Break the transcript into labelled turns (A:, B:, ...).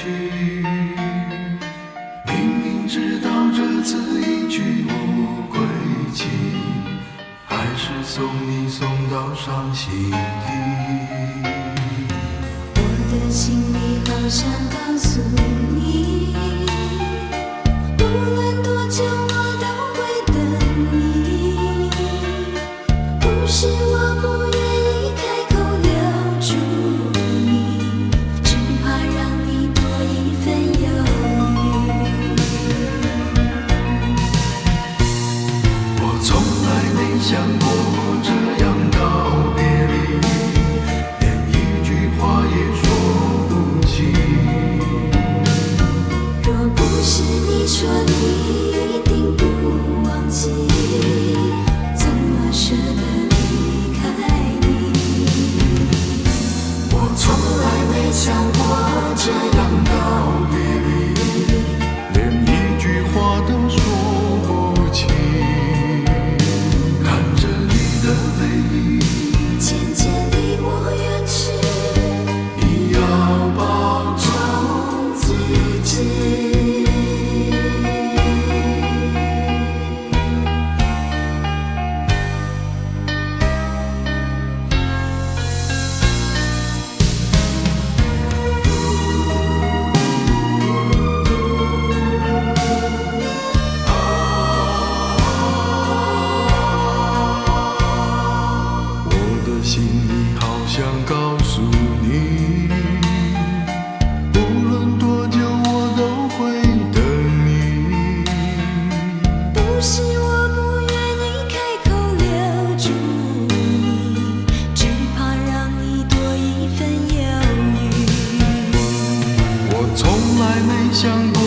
A: 起。明明知道这次一去无归期，还是送你送到伤心地。
B: 我的心里好想告诉你，无论多久我都会等你。不是我不愿意开口留住你，只怕让你多一份犹豫。
A: 我从来没想过这样告别离，连一句话也说不清。
B: 若不是你说你一定不忘记，怎么舍得离开你？
A: 我从来没想过这样告别离，连一句话都说不清。看着你的背影
B: 渐渐离我远去，
A: 你要保重自己。我的心里好想告诉你，无论多久我都会等你。
B: 不是我不愿意开口留住你，只怕让你多一份犹豫。
A: 我从来没想过